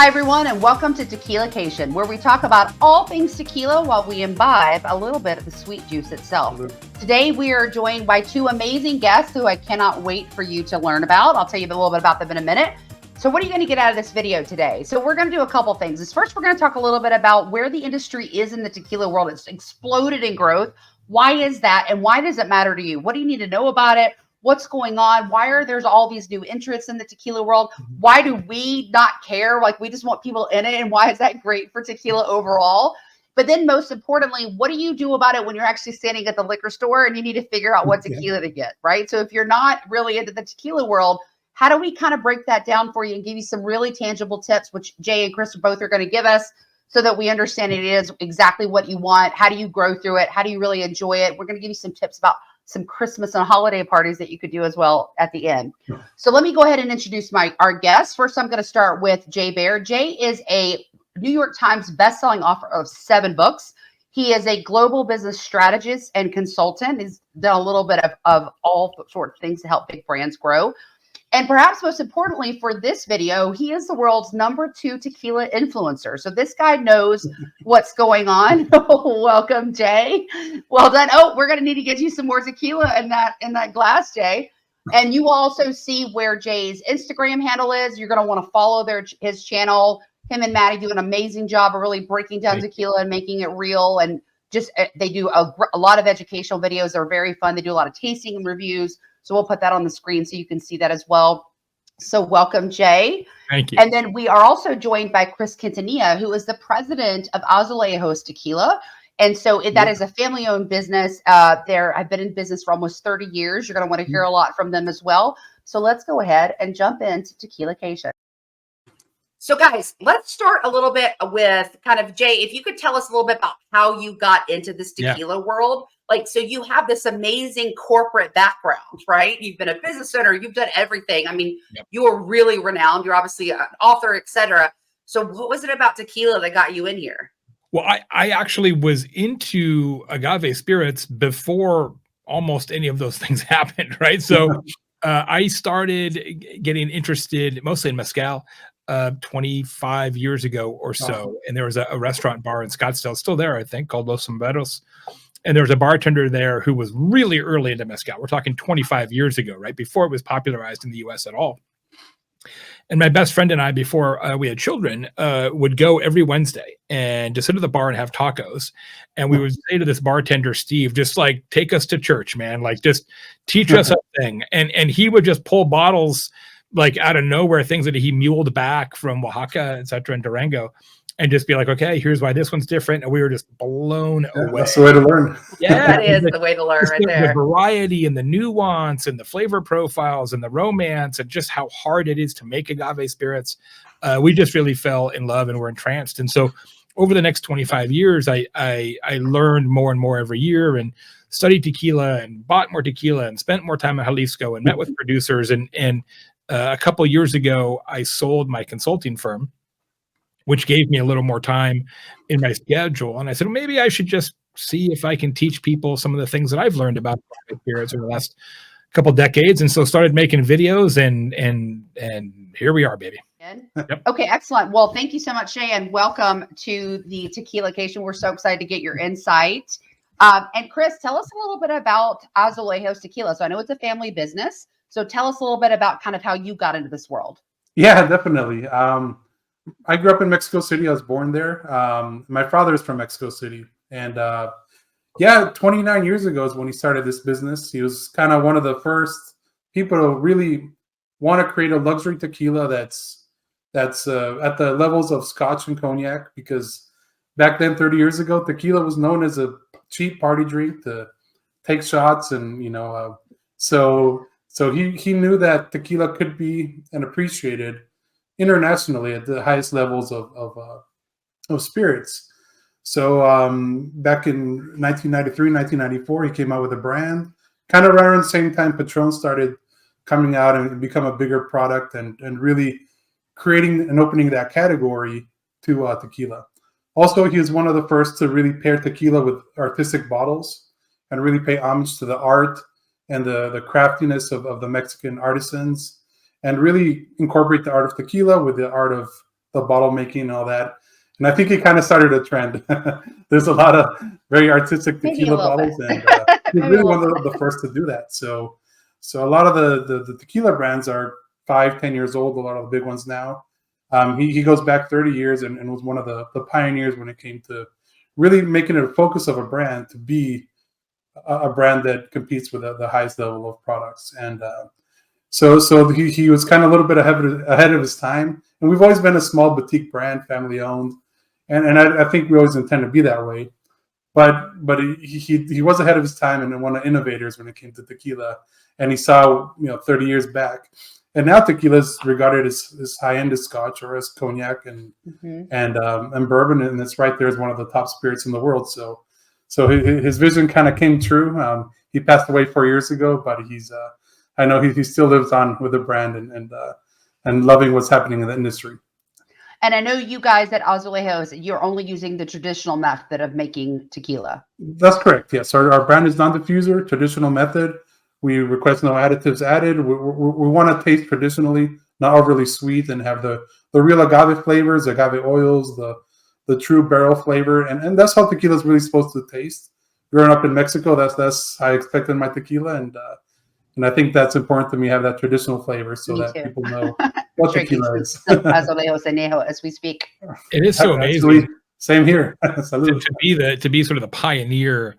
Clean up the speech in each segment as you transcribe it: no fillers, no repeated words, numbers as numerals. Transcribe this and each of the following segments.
Hi, everyone, and welcome to Tequilacation, where we talk about all things tequila while we imbibe a little bit of the sweet juice itself. Today, we are joined by two amazing guests who I cannot wait for you to learn about. I'll tell you a little bit about them in a minute. So what are you going to get out of this video today? So we're going to do a couple things. First, we're going to talk a little bit about where the industry is in the tequila world. It's exploded in growth. Why is that? And why does it matter to you? What do you need to know about it? What's going on? Why are there's all these new interests in the tequila world? Why do we not care? Like, we just want people in it. And why is that great for tequila overall? But then most importantly, what do you do about it when you're actually standing at the liquor store and you need to figure out what tequila to get, right? So if you're not really into the tequila world, how do we kind of break that down for you and give you some really tangible tips, which Jay and Chris both are going to give us, so that we understand it is exactly what you want? How do you grow through it? How do you really enjoy it? We're going to give you some tips about some Christmas and holiday parties that you could do as well at the end. So let me go ahead and introduce our guests. First, I'm going to start with Jay Baer. Jay is a New York Times bestselling author of 7 books. He is a global business strategist and consultant. He's done a little bit of all sorts of things to help big brands grow. And perhaps most importantly for this video, he is the world's #2 tequila influencer. So this guy knows what's going on. Welcome, Jay. Well done. Oh, we're going to need to get you some more tequila in that glass, Jay. And you also see where Jay's Instagram handle is. You're going to want to follow his channel. Him and Maddie do an amazing job of really breaking down tequila and making it real. And just they do a lot of educational videos. They're very fun. They do a lot of tasting and reviews. So we'll put that on the screen so you can see that as well. So welcome, Jay. Thank you. And then we are also joined by Chris Quintanilla, who is the president of Azulejos Tequila. And so that is a family-owned business. I've been in business for almost 30 years. You're going to want to hear a lot from them as well. So let's go ahead and jump into Tequilacation. So guys, let's start a little bit with kind of, Jay, if you could tell us a little bit about how you got into this tequila world. Like, so you have this amazing corporate background, right? You've been a business owner, you've done everything. I mean, you are really renowned. You're obviously an author, etc. So what was it about tequila that got you in here? Well, I actually was into agave spirits before almost any of those things happened, right? So I started getting interested mostly in mezcal 25 years ago or so. And there was a restaurant bar in Scottsdale, still there, I think, called Los Sombreros. And there was a bartender there who was really early into mezcal. We're talking 25 years ago, right? Before it was popularized in the US at all. And my best friend and I, before we had children, would go every Wednesday and just sit at the bar and have tacos. And we would say to this bartender, Steve, just like, take us to church, man. Like, just teach us a thing. And he would just pull bottles like out of nowhere, things that he muled back from Oaxaca, et cetera, and Durango, and just be like, okay, here's why this one's different. And we were just blown away. That's the way to learn. Yeah, that is the way to learn right there. The variety and the nuance and the flavor profiles and the romance and just how hard it is to make agave spirits. We just really fell in love and were entranced. And so over the next 25 years, I learned more and more every year and studied tequila and bought more tequila and spent more time in Jalisco and met with producers. And a couple of years ago, I sold my consulting firm, which gave me a little more time in my schedule. And I said, well, maybe I should just see if I can teach people some of the things that I've learned about spirits over the last couple decades. And so started making videos and here we are, baby. Yep. Okay, excellent. Well, thank you so much, Jay, and welcome to the Tequilacation. We're so excited to get your insight. And Chris, tell us a little bit about Azulejos Tequila. So I know it's a family business. So tell us a little bit about kind of how you got into this world. Yeah, definitely. I grew up in Mexico City. I was born there. My father is from Mexico City. And 29 years ago is when he started this business. He was kind of one of the first people to really want to create a luxury tequila that's at the levels of Scotch and cognac, because back then, 30 years ago, tequila was known as a cheap party drink to take shots. And, so he knew that tequila could be and appreciated internationally at the highest levels of spirits. So back in 1993, 1994, he came out with a brand. Kind of around the same time Patron started coming out and become a bigger product and really creating and opening that category to tequila. Also, he was one of the first to really pair tequila with artistic bottles and really pay homage to the art and the craftiness of the Mexican artisans, and really incorporate the art of tequila with the art of the bottle making and all that. And I think he kind of started a trend. There's a lot of very artistic tequila bottles, and he's really one of the first to do that. So a lot of the tequila brands are 5-10 years old. A lot of the big ones now. He goes back 30 years and was one of the pioneers when it came to really making it a focus of a brand to be a brand that competes with the highest level of products. And so he was kind of a little bit ahead of his time. And we've always been a small boutique brand, family owned. And I think we always intend to be that way. But he was ahead of his time and one of the innovators when it came to tequila. And he saw, 30 years back. And now tequila is regarded as high-end as Scotch or as cognac and bourbon. And it's right there as one of the top spirits in the world. So his vision kind of came true. He passed away 4 years ago, but I know he still lives on with the brand and loving what's happening in the industry. And I know you guys at Azulejos, you're only using the traditional method of making tequila. That's correct. Yes, our brand is non-diffuser, traditional method. We request no additives added. We want to taste traditionally, not overly sweet, and have the real agave flavors, agave oils, the true barrel flavor, and that's how tequila is really supposed to taste. Growing up in Mexico, that's how I expected my tequila, and I think that's important to me, have that traditional flavor so that people know what tequila is. Azulejos Añejo as we speak. It is so amazing. Actually, same here. to be sort of the pioneer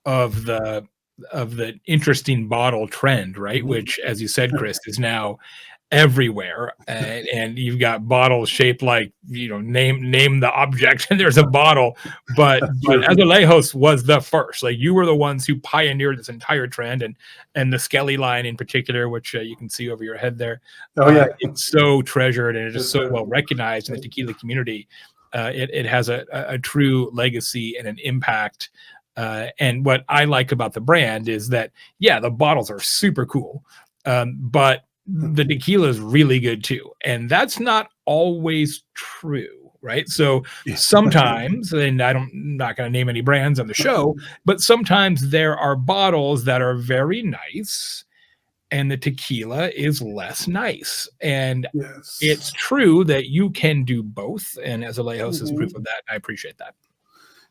of the interesting bottle trend, right? Mm-hmm. Which, as you said, Chris, is now everywhere, and you've got bottles shaped like, name the object and there's a bottle, but Azulejos was the first. Like, you were the ones who pioneered this entire trend, and the Skelly line in particular, which you can see over your head there. Oh yeah, it's so treasured and it's just so well recognized in the tequila community. It has a true legacy and an impact. And what I like about the brand is that, the bottles are super cool, but the tequila is really good too. And that's not always true, right? So sometimes, and I'm not going to name any brands on the show, but sometimes there are bottles that are very nice and the tequila is less nice. And it's true that you can do both. And Azulejos is proof of that. I appreciate that.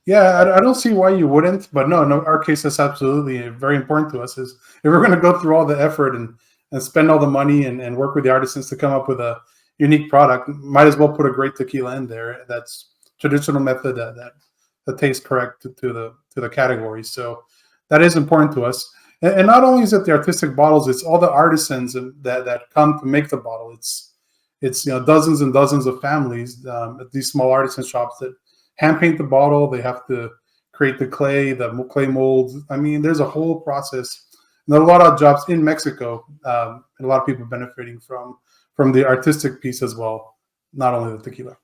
Yeah, I don't see why you wouldn't, but no, our case is absolutely very important to us. Is if we're going to go through all the effort and spend all the money and work with the artisans to come up with a unique product, might as well put a great tequila in there. That's traditional method that tastes correct to the category. So that is important to us. And not only is it the artistic bottles, it's all the artisans that come to make the bottle. It's dozens and dozens of families at these small artisan shops that hand paint the bottle. They have to create the clay molds. I mean, there's a whole process. And there are a lot of jobs in Mexico, and a lot of people benefiting from the artistic piece as well, not only the tequila.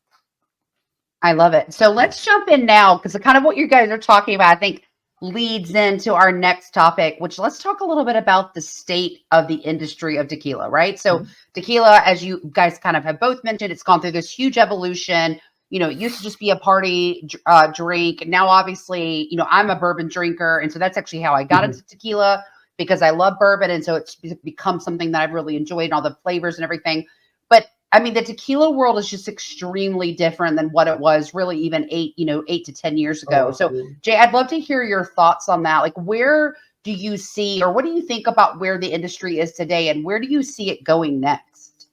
I love it. So let's jump in now, because kind of what you guys are talking about, I think, leads into our next topic, which let's talk a little bit about the state of the industry of tequila, right? So tequila, as you guys kind of have both mentioned, it's gone through this huge evolution. It used to just be a party drink. Now, obviously, I'm a bourbon drinker. And so that's actually how I got into tequila, because I love bourbon. And so it's become something that I've really enjoyed, and all the flavors and everything. But I mean, the tequila world is just extremely different than what it was really even 8 to 10 years ago. So Jay, I'd love to hear your thoughts on that. Like, where do you see, or what do you think about where the industry is today, and where do you see it going next?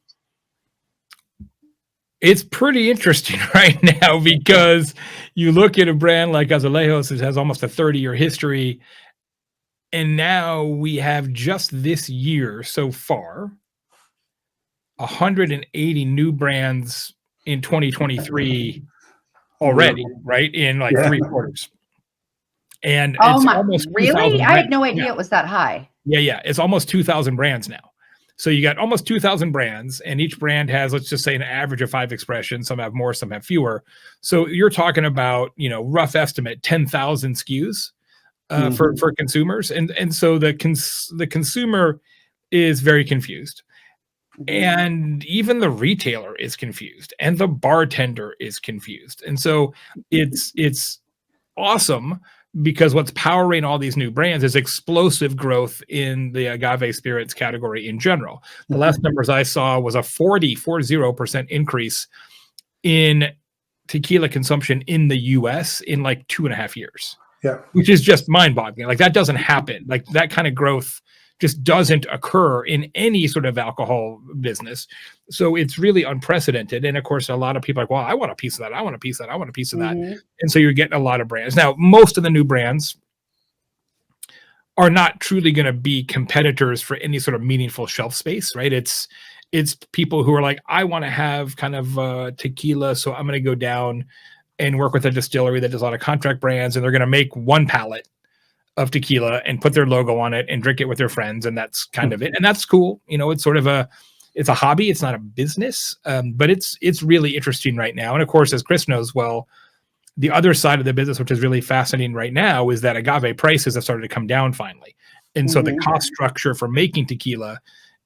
It's pretty interesting right now, because you look at a brand like Azulejos, it has almost a 30-year history. And now we have just this year so far, 180 new brands in 2023 already, right? In like 3 quarters. And it's almost really? I had no idea it was that high. Yeah. It's almost 2,000 brands now. So you got almost 2,000 brands, and each brand has, let's just say, an average of 5 expressions. Some have more, some have fewer. So you're talking about, rough estimate, 10,000 SKUs for consumers. And so the consumer is very confused. And even the retailer is confused, and the bartender is confused. And so it's awesome, because what's powering all these new brands is explosive growth in the agave spirits category in general. The last numbers I saw was a 40% increase in tequila consumption in the US in like 2.5 years. Yeah. Which is just mind-boggling. Like that doesn't happen. Like that kind of growth just doesn't occur in any sort of alcohol business. So it's really unprecedented. And of course, a lot of people are like, well, I want a piece of that. I want a piece of that. I want a piece of that. And so you're getting a lot of brands. Now, most of the new brands are not truly going to be competitors for any sort of meaningful shelf space, right? It's people who are like, I want to have kind of tequila. So I'm going to go down and work with a distillery that does a lot of contract brands, and they're going to make one pallet of tequila and put their logo on it and drink it with their friends. And that's kind of it. And that's cool. You know, it's sort of it's a hobby. It's not a business, but it's really interesting right now. And of course, as Chris knows well, the other side of the business, which is really fascinating right now, is that agave prices have started to come down finally. And so the cost structure for making tequila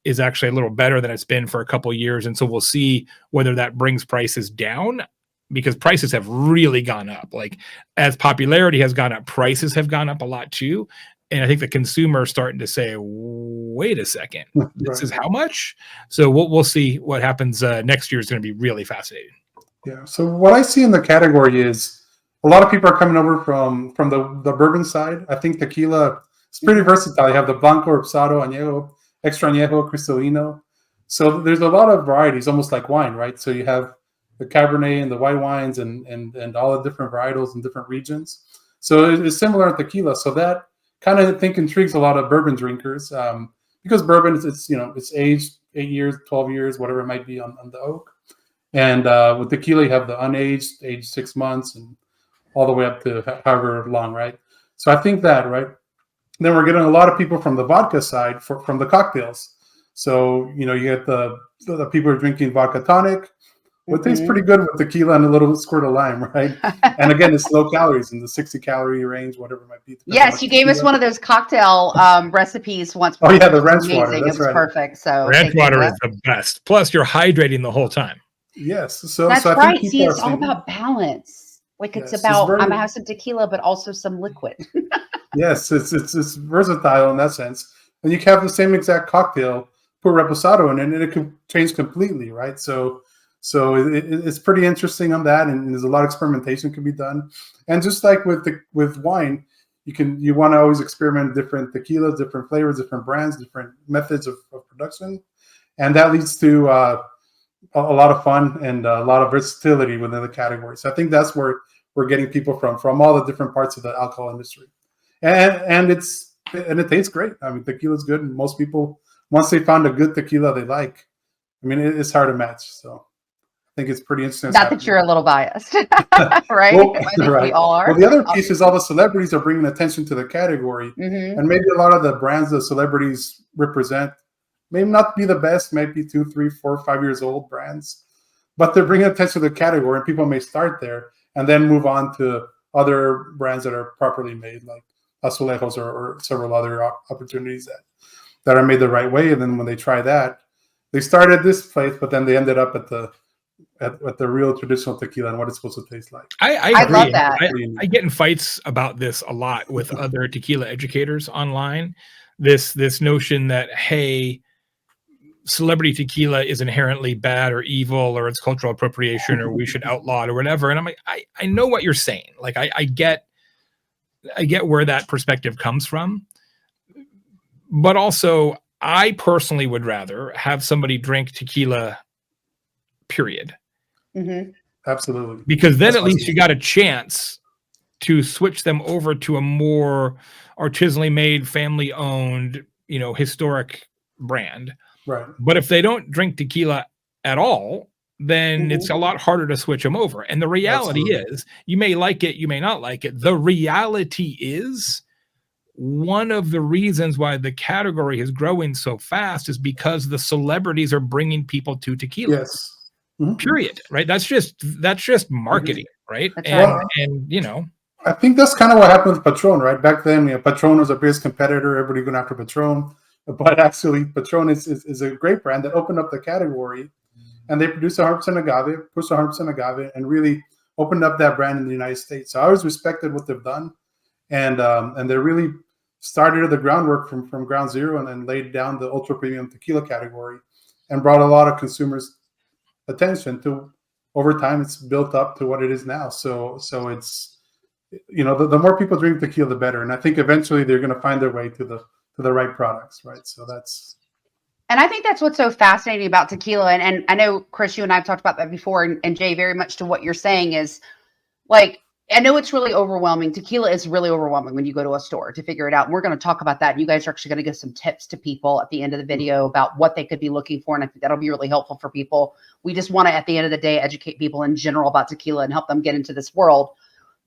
is actually a little better than it's been for a couple of years. And so we'll see whether that brings prices down, because prices have really gone up. Like as popularity has gone up, prices have gone up a lot too. And I think the consumer is starting to say, wait a second, this is how much? So we'll see what happens next year. Is going to be really fascinating. Yeah. So what I see in the category is a lot of people are coming over from the bourbon side. I think tequila is pretty versatile. You have the Blanco, Rosado, Añejo, Extra Añejo, Cristalino. So there's a lot of varieties, almost like wine, right? So you have the Cabernet and the white wines and all the different varietals in different regions. So it's similar in tequila. So that kind of, I think, intrigues a lot of bourbon drinkers because bourbon it's aged 8 years, 12 years, whatever it might be on the oak. And with tequila, you have the unaged, aged 6 months and all the way up to however long, right? So I think that, right? Then we're getting a lot of people from the vodka side from the cocktails. So, you get the people who are drinking vodka tonic. It tastes pretty good with tequila and a little squirt of lime, right? And again, it's low calories in the 60-calorie range, whatever it might be. Yes, you gave us one of those cocktail recipes once. Oh yeah, the ranch water. That's it was perfect. So ranch water is the best. Plus, you're hydrating the whole time. Yes, that's right. See, it's all about balance. Like it's about I'm gonna have some tequila, but also some liquid. Yes, it's versatile in that sense, and you can have the same exact cocktail, put reposado in it, and it could change completely, right? So it's pretty interesting on that, and there's a lot of experimentation can be done. And just like with wine, you want to always experiment different tequilas, different flavors, different brands, different methods of production, and that leads to a lot of fun and a lot of versatility within the category. So I think that's where we're getting people from all the different parts of the alcohol industry, and it tastes great. I mean, tequila's good, and most people, once they found a good tequila they like, I mean, it's hard to match. So I think it's pretty interesting. Not that you're a little biased, right? Well, I think we all are. Well, the other piece is all the celebrities are bringing attention to the category, and maybe a lot of the brands the celebrities represent may not be the best, might be 2, 3, 4, 5 years old brands, but they're bringing attention to the category, and people may start there and then move on to other brands that are properly made, like Azulejos or several other opportunities that are made the right way. And then when they try that, they started this place, but then they ended up at the real traditional tequila and what it's supposed to taste like. I agree. love that. I get in fights about this a lot with other tequila educators online. This notion that, hey, celebrity tequila is inherently bad or evil, or it's cultural appropriation, or we should outlaw it or whatever. And I'm like, I know what you're saying. Like I get where that perspective comes from, but also I personally would rather have somebody drink tequila, period. Absolutely. Because then at least you got a chance to switch them over to a more artisanally made, family owned, historic brand. Right. But if they don't drink tequila at all, then it's a lot harder to switch them over. And the reality is, you may like it, you may not like it. The reality is, one of the reasons why the category is growing so fast is because the celebrities are bringing people to tequila. Yes. Period. Right. That's just marketing. Right. And I think that's kind of what happened with Patron, right? Back then, Patron was a biggest competitor. Everybody going after Patron. But actually, Patron is a great brand that opened up the category, and they produce 100% agave, push 100% agave, and really opened up that brand in the United States. So I always respected what they've done, and they really started the groundwork from ground zero, and then laid down the ultra premium tequila category, and brought a lot of consumers' attention to over time it's built up to what it is now. So it's, the more people drink tequila, the better. And I think eventually they're going to find their way to the right products, right? So that's. And I think that's what's so fascinating about tequila. And I know, Chris, you and I have talked about that before, and Jay, very much to what you're saying is, like, I know it's really overwhelming. Tequila is really overwhelming when you go to a store to figure it out. And we're going to talk about that. And you guys are actually going to give some tips to people at the end of the video about what they could be looking for. And I think that'll be really helpful for people. We just want to, at the end of the day, educate people in general about tequila and help them get into this world.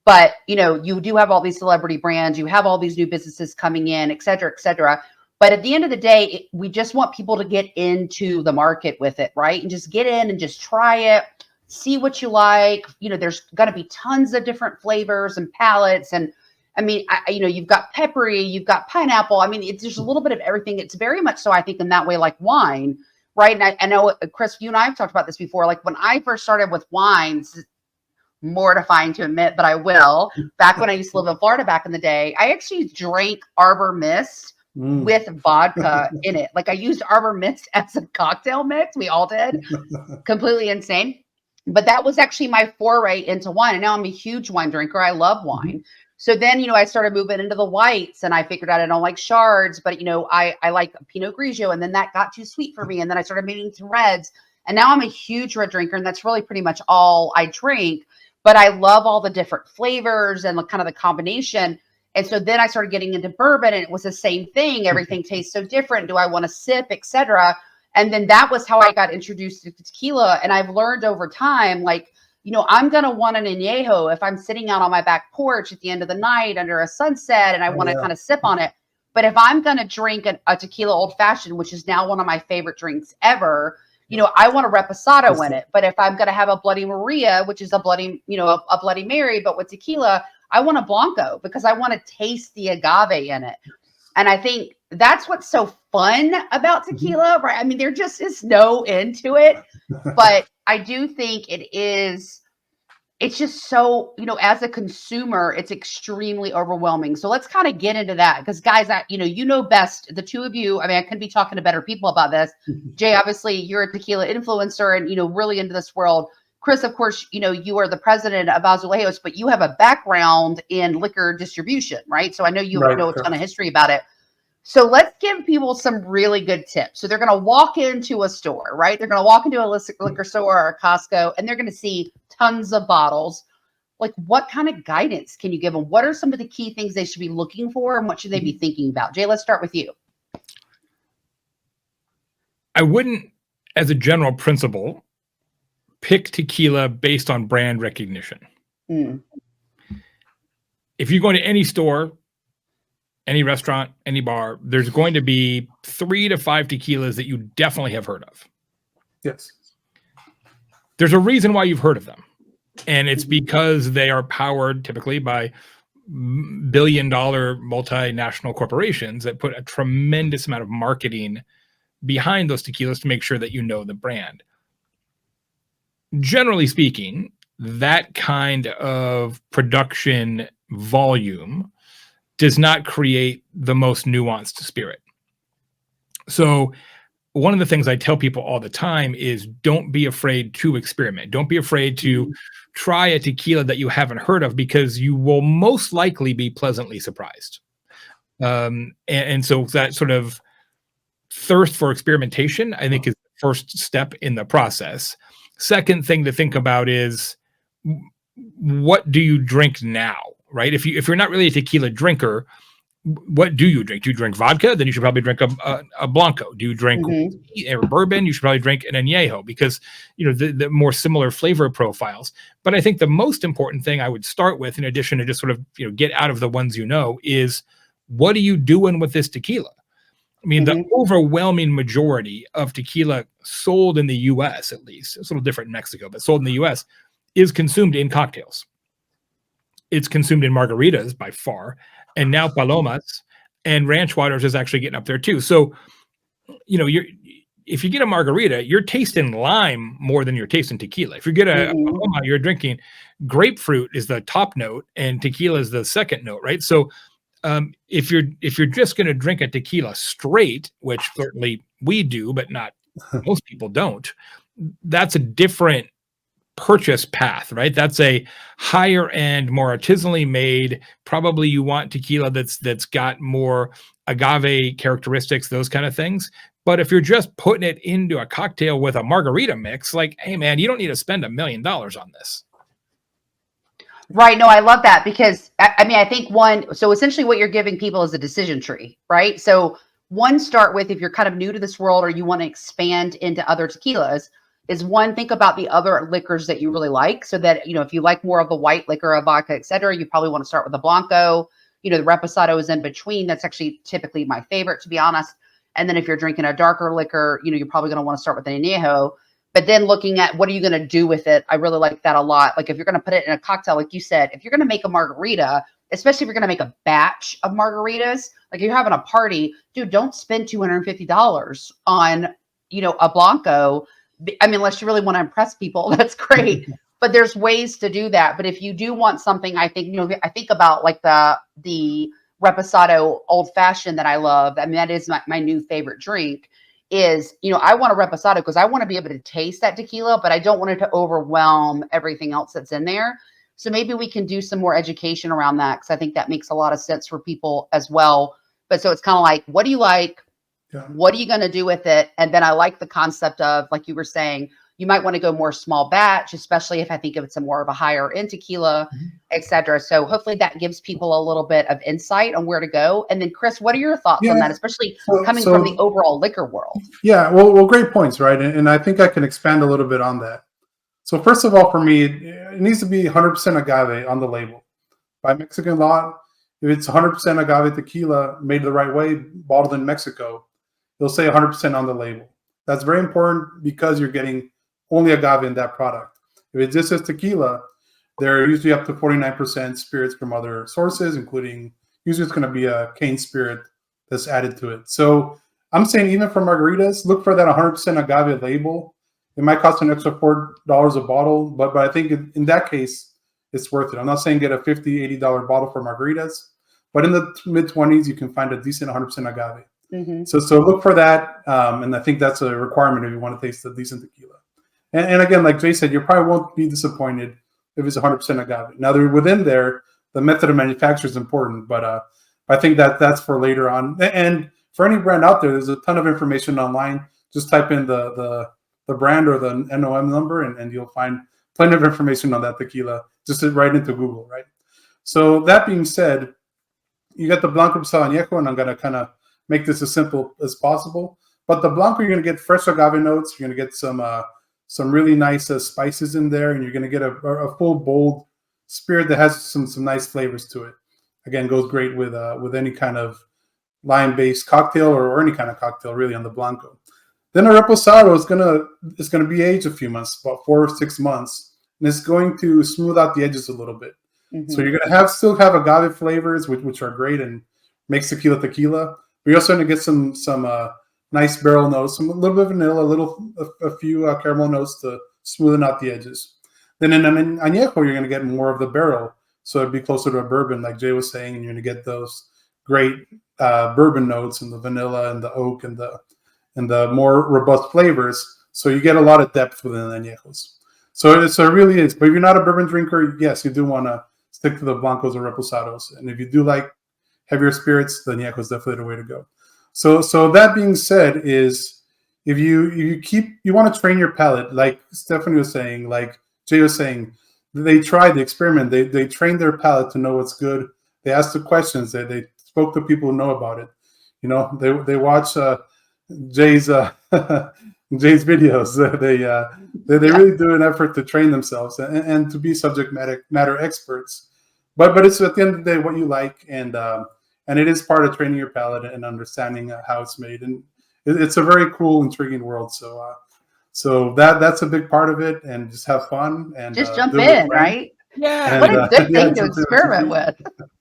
But, you do have all these celebrity brands. You have all these new businesses coming in, et cetera, et cetera. But at the end of the day, we just want people to get into the market with it, right? And just get in and just try it. See what you like. There's going to be tons of different flavors and palettes. And I mean, you've got peppery, you've got pineapple. I mean, there's a little bit of everything. It's very much so, I think, in that way, like wine, right? And I know, Chris, you and I have talked about this before. Like when I first started with wines, mortifying to admit, but I will. Back when I used to live in Florida back in the day, I actually drank Arbor Mist with vodka in it. Like I used Arbor Mist as a cocktail mix. We all did. Completely insane. But that was actually my foray into wine. And now I'm a huge wine drinker. I love wine. So then, I started moving into the whites and I figured out I don't like shards, but, I like Pinot Grigio. And then that got too sweet for me. And then I started moving to reds. And now I'm a huge red drinker. And that's really pretty much all I drink. But I love all the different flavors and kind of the combination. And so then I started getting into bourbon and it was the same thing. Everything tastes so different. Do I want to sip, etc.? And then that was how I got introduced to tequila. And I've learned over time, like, I'm going to want an añejo if I'm sitting out on my back porch at the end of the night under a sunset and I want to kind of sip on it. But if I'm going to drink a tequila old fashioned, which is now one of my favorite drinks ever, I want a reposado in it. But if I'm going to have a Bloody Maria, which is a Bloody Mary, but with tequila, I want a Blanco because I want to taste the agave in it. And I think that's what's so fun about tequila, right? I mean, there just is no end to it. But I do think it's just so, as a consumer, it's extremely overwhelming. So let's kind of get into that because guys, best, the two of you, I mean, I couldn't be talking to better people about this. Jay, obviously you're a tequila influencer and, really into this world. Chris, of course, you are the president of Azulejos, but you have a background in liquor distribution, right? So I know you know a ton of history about it. So let's give people some really good tips. So they're going to walk into a store, right? They're going to walk into a liquor store or a Costco, and they're going to see tons of bottles. Like, what kind of guidance can you give them? What are some of the key things they should be looking for, and what should they be thinking about? Jay, let's start with you. I wouldn't, as a general principle, pick tequila based on brand recognition. If you go into any store, any restaurant, any bar, there's going to be 3 to 5 tequilas that you definitely have heard of. Yes. There's a reason why you've heard of them. And it's because they are powered typically by billion-dollar multinational corporations that put a tremendous amount of marketing behind those tequilas to make sure that you know the brand. Generally speaking, that kind of production volume does not create the most nuanced spirit. So one of the things I tell people all the time is don't be afraid to experiment. Don't be afraid to try a tequila that you haven't heard of because you will most likely be pleasantly surprised. And so that sort of thirst for experimentation, I think, is the first step in the process. Second thing to think about is what do you drink now, right? If you're not really a tequila drinker, what do you drink? Do you drink vodka? Then you should probably drink a Blanco. Do you drink bourbon? You should probably drink an añejo because, the more similar flavor profiles. But I think the most important thing I would start with, in addition to just sort of, get out of the ones is what are you doing with this tequila? I mean, the overwhelming majority of tequila sold in the U.S., at least, it's a little different in Mexico, but sold in the U.S., is consumed in cocktails. It's consumed in margaritas by far. And now Palomas and Ranch Waters is actually getting up there too. So, if you get a margarita, you're tasting lime more than you're tasting tequila. If you get a Paloma, you're drinking grapefruit is the top note and tequila is the second note, right? So if you're just going to drink a tequila straight, which certainly we do, but not most people don't, that's a different purchase path, right? That's a higher end, more artisanally made. Probably you want tequila that's got more agave characteristics, those kind of things. But if you're just putting it into a cocktail with a margarita mix, like, hey man, you don't need to spend $1 million on this. Right. No, I love that because I mean, I think so essentially what you're giving people is a decision tree, right? So start with, if you're kind of new to this world or you want to expand into other tequilas, is think about the other liquors that you really like. So that, if you like more of the white liquor, a vodka, et cetera, you probably want to start with the Blanco. The Reposado is in between. That's actually typically my favorite, to be honest. And then if you're drinking a darker liquor, you're probably going to want to start with an añejo. But then looking at what are you going to do with it, I really like that a lot. Like if you're going to put it in a cocktail, like you said, if you're going to make a margarita, especially if you're going to make a batch of margaritas, like you're having a party, dude, don't spend $250 on, a Blanco. I mean, unless you really want to impress people, that's great. But there's ways to do that. But if you do want something, I think, I think about like the Reposado old fashioned that I love. I mean, that is my new favorite drink. Is, I want a Reposado because I want to be able to taste that tequila, but I don't want it to overwhelm everything else that's in there. So maybe we can do some more education around that, because I think that makes a lot of sense for people as well. But so it's kind of like, what do you like? Yeah. What are you going to do with it? And then I like the concept of, like you were saying, you might want to go more small batch, especially if I think if it's more of a higher end tequila, et cetera. So hopefully that gives people a little bit of insight on where to go. And then Chris, what are your thoughts on that, especially coming from the overall liquor world? Yeah, well, great points, right? And I think I can expand a little bit on that. So first of all, for me, it needs to be 100% agave on the label. By Mexican law, if it's 100% agave tequila made the right way, bottled in Mexico, they'll say 100% on the label. That's very important because you're getting only agave in that product. If it just says tequila, they're usually up to 49% spirits from other sources, including usually it's going to be a cane spirit that's added to it. So I'm saying even for margaritas, look for that 100% agave label. It might cost an extra $4 a bottle, but I think in that case, it's worth it. I'm not saying get a $50, $80 bottle for margaritas, but in the mid-20s, you can find a decent 100% agave. Mm-hmm. So look for that, and I think that's a requirement if you want to taste a decent tequila. And again, like Jay said, you probably won't be disappointed if it's 100% agave. Now, within there, the method of manufacture is important, but I think that's for later on. And for any brand out there, there's a ton of information online. Just type in the brand or the NOM number, and you'll find plenty of information on that tequila. Just right into Google, right? So that being said, you got the Blanco Reposado Añejo, and I'm going to kind of make this as simple as possible. But the Blanco, you're going to get fresh agave notes. You're going to get some really nice spices in there, and you're going to get a full, bold spirit that has some nice flavors to it. Again, goes great with any kind of lime-based cocktail or any kind of cocktail, really, on the Blanco. Then a Reposado is gonna be aged a few months, about 4 or 6 months, and it's going to smooth out the edges a little bit. Mm-hmm. So you're gonna still have agave flavors, which are great and makes tequila. But you're also gonna get some nice barrel notes, a little bit of vanilla, a few caramel notes to smoothen out the edges. Then in an añejo, you're gonna get more of the barrel, so it'd be closer to a bourbon, like Jay was saying, and you're gonna get those great bourbon notes and the vanilla and the oak and the more robust flavors. So you get a lot of depth within the añejos. So it really is. But if you're not a bourbon drinker, yes, you do want to stick to the Blancos or Reposados. And if you do like heavier spirits, the añejo is definitely the way to go. So that being said, is if you want to train your palate, like Stephanie was saying, like Jay was saying, they tried the experiment. They trained their palate to know what's good. They asked the questions. They spoke to people who know about it. You know, they watch Jay's videos. They really do an effort to train themselves and to be subject matter experts. But it's at the end of the day what you like, and it is part of training your palate and understanding how it's made. And it's a very cool, intriguing world. So that's a big part of it, and just have fun and just jump in, right? Yeah, what a good thing to experiment with.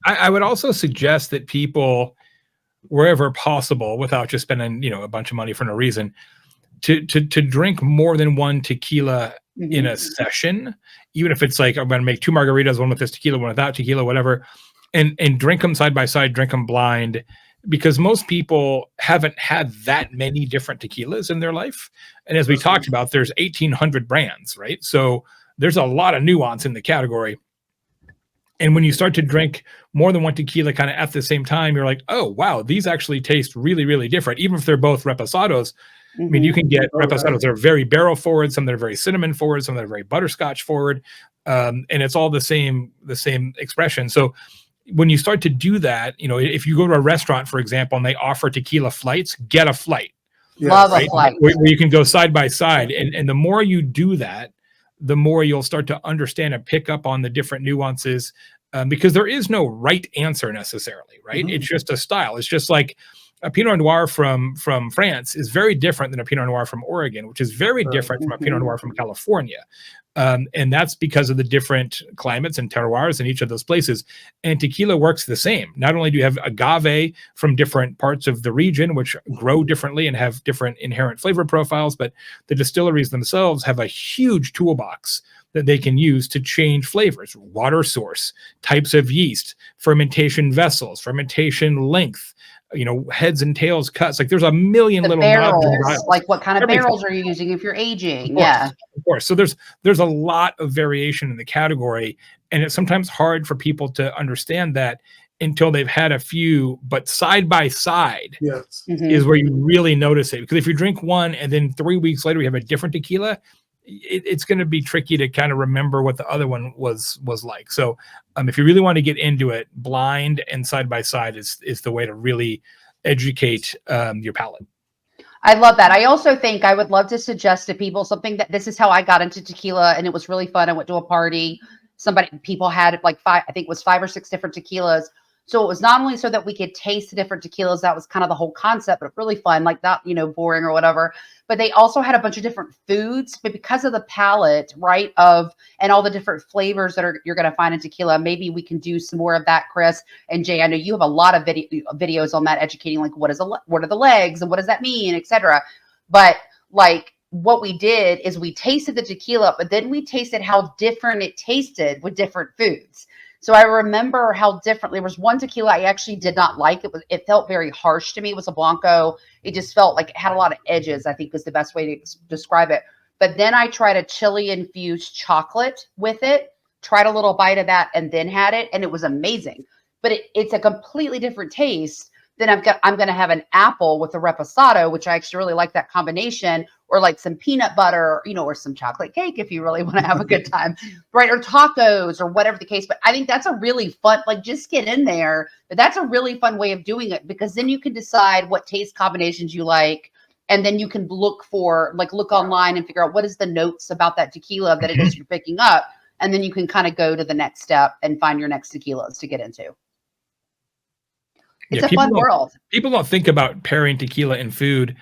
I would also suggest that people, wherever possible, without just spending a bunch of money for no reason, to drink more than one tequila in a session, even if it's like I'm going to make 2 margaritas, one with this tequila, one without tequila, whatever, and drink them side by side, drink them blind, because most people haven't had that many different tequilas in their life. And as we talked about, there's 1,800 brands, right? So there's a lot of nuance in the category. And when you start to drink more than one tequila kind of at the same time, you're like, oh, wow, these actually taste really, really different. Even if they're both reposados. I mean, you can get reposados that are very barrel forward, some that are very cinnamon forward, some that are very butterscotch forward. And it's all the same expression. So when you start to do that, you know, if you go to a restaurant, for example, and they offer tequila flights, get a flight. Love a flight. Where you can go side by side. And the more you do that, the more you'll start to understand and pick up on the different nuances, because there is no right answer necessarily, right? It's just a style. It's just like a Pinot Noir from France is very different than a Pinot Noir from Oregon, which is very different from a Pinot Noir from California. And that's because of the different climates and terroirs in each of those places. And tequila works the same. Not only do you have agave from different parts of the region, which grow differently and have different inherent flavor profiles, but the distilleries themselves have a huge toolbox that they can use to change flavors, water source, types of yeast, fermentation vessels, fermentation length, you know, heads and tails cuts. Like there's a million little barrels, knobs and dials. like what kind of Everything. barrels are you using if you're aging? Of course. So there's a lot of variation in the category, and it's sometimes hard for people to understand that until they've had a few. But side by side is where you really notice it. Because if you drink one and then 3 weeks later you have a different tequila, it's going to be tricky to kind of remember what the other one was like. So if you really want to get into it, blind and side by side is the way to really educate your palate. I love that. I also think I would love to suggest to people something that this is how I got into tequila, and it was really fun. I went to a party. People had like 5 or 6 different tequilas. So it was not only so that we could taste the different tequilas, that was kind of the whole concept, but really fun, like not, you know, boring or whatever. But they also had a bunch of different foods, but because of the palate, right, and all the different flavors that you're going to find in tequila, maybe we can do some more of that, Chris and Jay. I know you have a lot of videos on that, educating like what are the legs and what does that mean, etc. But like what we did is we tasted the tequila, but then we tasted how different it tasted with different foods. So I remember how different. There was one tequila I actually did not like. It felt very harsh to me. It was a Blanco. It just felt like it had a lot of edges, I think is the best way to describe it. But then I tried a chili infused chocolate with it, tried a little bite of that, and then had it, and it was amazing. But it's a completely different taste than I'm going to have an apple with a reposado, which I actually really like that combination, or like some peanut butter, you know, or some chocolate cake if you really want to have a good time, right? Or tacos or whatever the case. But I think that's a really fun, like just get in there. But that's a really fun way of doing it, because then you can decide what taste combinations you like. And then you can look online and figure out what is the notes about that tequila that it is you're picking up. And then you can kind of go to the next step and find your next tequilas to get into. It's a fun world. People don't think about pairing tequila and food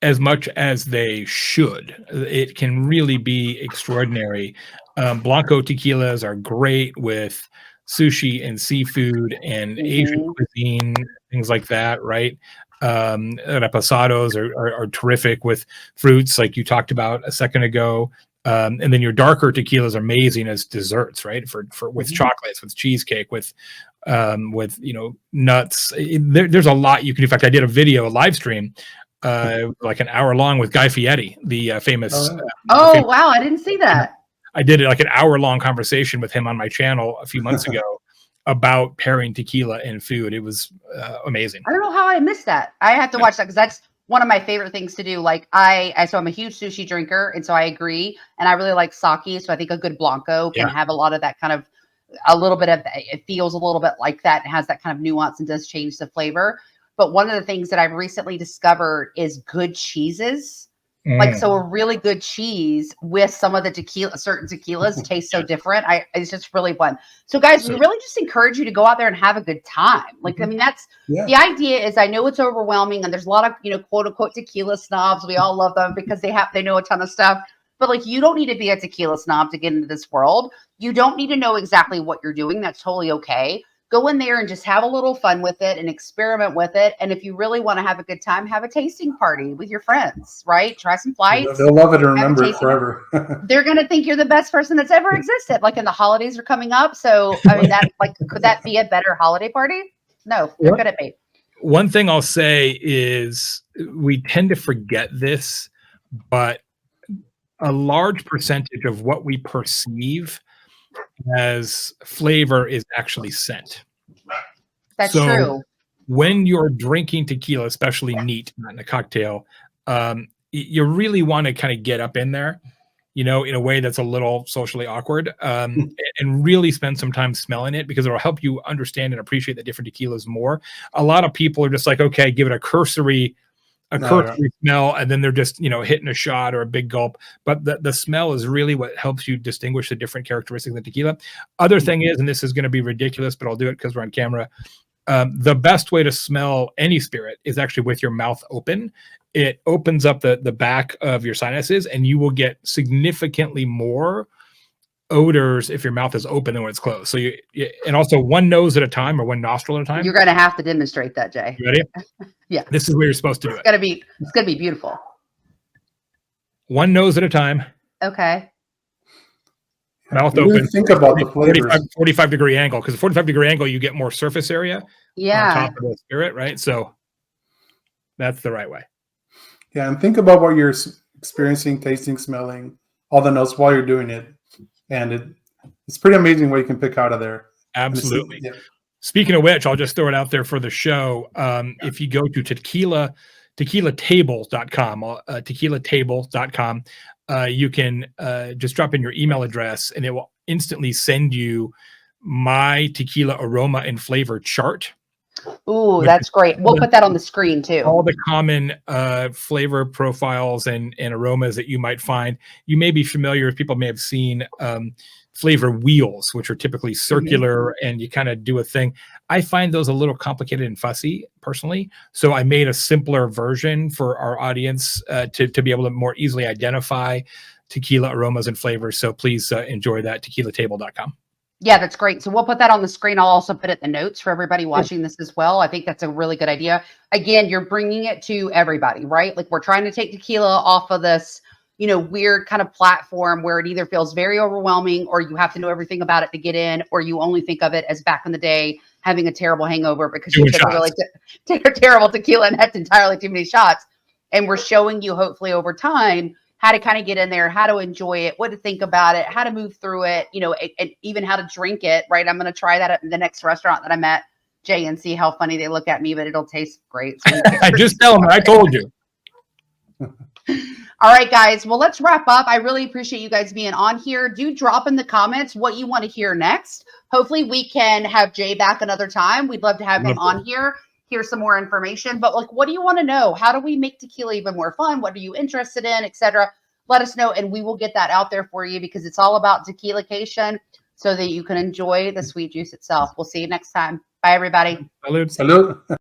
as much as they should. It can really be extraordinary. Blanco tequilas are great with sushi and seafood and Asian cuisine, things like that, right? Reposados are terrific with fruits, like you talked about a second ago. And then your darker tequilas are amazing as desserts, right? For with chocolates, with cheesecake, with you know, nuts. There's a lot you can do. In fact, I did a live stream, like an hour long with Guy Fieri, the famous. Wow, I didn't see that. I did like an hour long conversation with him on my channel a few months ago about pairing tequila and food. It was amazing. I don't know how I missed that. I have to watch that because that's one of my favorite things to do. Like so I'm a huge sushi drinker, and so I agree. And I really like sake, so I think a good Blanco can have a lot of that kind of, a little bit of, it feels a little bit like that. It has that kind of nuance and does change the flavor. But one of the things that I've recently discovered is good cheeses. Like, so a really good cheese with some of the certain tequilas tastes so different. It's just really fun. So guys, we really just encourage you to go out there and have a good time. Like, I mean, that's the idea is, I know it's overwhelming and there's a lot of, you know, quote unquote tequila snobs. We all love them because they know a ton of stuff, but like, you don't need to be a tequila snob to get into this world. You don't need to know exactly what you're doing. That's totally okay. Go in there and just have a little fun with it and experiment with it. And if you really want to have a good time, have a tasting party with your friends, right? Try some flights. They'll love it and remember it forever. They're going to think you're the best person that's ever existed. Like, and the holidays are coming up. So, I mean, could that be a better holiday party? No, there couldn't be. One thing I'll say is we tend to forget this, but a large percentage of what we perceive as flavor is actually scent. That's So true. when you're drinking tequila, especially neat, not in a cocktail, you really want to kind of get up in there, in a way that's a little socially awkward, and really spend some time smelling it, because it'll help you understand and appreciate the different tequilas more. A lot of people are just like, okay, give it a cursory smell, and then they're just, hitting a shot or a big gulp. But the smell is really what helps you distinguish the different characteristics of the tequila. Other thing is, and this is going to be ridiculous, but I'll do it because we're on camera. The best way to smell any spirit is actually with your mouth open. It opens up the back of your sinuses, and you will get significantly more odors if your mouth is open than when it's closed. So and also one nose at a time, or one nostril at a time. You're going to have to demonstrate that, Jay. You ready? Yeah. This is where you're supposed to do it. It's gonna be beautiful. One nose at a time. Okay. Mouth really open. Think about the flavors. 45-degree angle, because 45-degree angle, you get more surface area on top of the spirit, right? So that's the right way. Yeah, and think about what you're experiencing, tasting, smelling, all the notes while you're doing it. And it's pretty amazing what you can pick out of there. Absolutely. Yeah. Speaking of which, I'll just throw it out there for the show. If you go to tequilatable.com, tequilatable.com, you can just drop in your email address, and it will instantly send you my tequila aroma and flavor chart. Ooh, that's great. We'll put that on the screen too. All the common flavor profiles and aromas that you might find. You may be familiar, if people may have seen flavor wheels, which are typically circular, and you kind of do a thing. I find those a little complicated and fussy personally. So I made a simpler version for our audience to be able to more easily identify tequila aromas and flavors. So please enjoy that, tequilatable.com. Yeah, that's great. So we'll put that on the screen. I'll also put it in the notes for everybody watching this as well. I think that's a really good idea. Again, you're bringing it to everybody, right? Like, we're trying to take tequila off of this, weird kind of platform where it either feels very overwhelming, or you have to know everything about it to get in, or you only think of it as back in the day having a terrible hangover because you took a terrible tequila and had entirely too many shots. And we're showing you, hopefully over time, how to kind of get in there, how to enjoy it, what to think about it, how to move through it, and even how to drink it, right? I'm going to try that at the next restaurant that I'm at, Jay, and see how funny they look at me, but it'll taste great. So I just tell them, I told you. All right, guys. Well, let's wrap up. I really appreciate you guys being on here. Do drop in the comments what you want to hear next. Hopefully we can have Jay back another time. We'd love to have him on here. Here's some more information, but like, what do you want to know? How do we make tequila even more fun? What are you interested in, etc.? Let us know, and we will get that out there for you, because it's all about tequilacation, so that you can enjoy the sweet juice itself. We'll see you next time. Bye, everybody. Salud. Salud.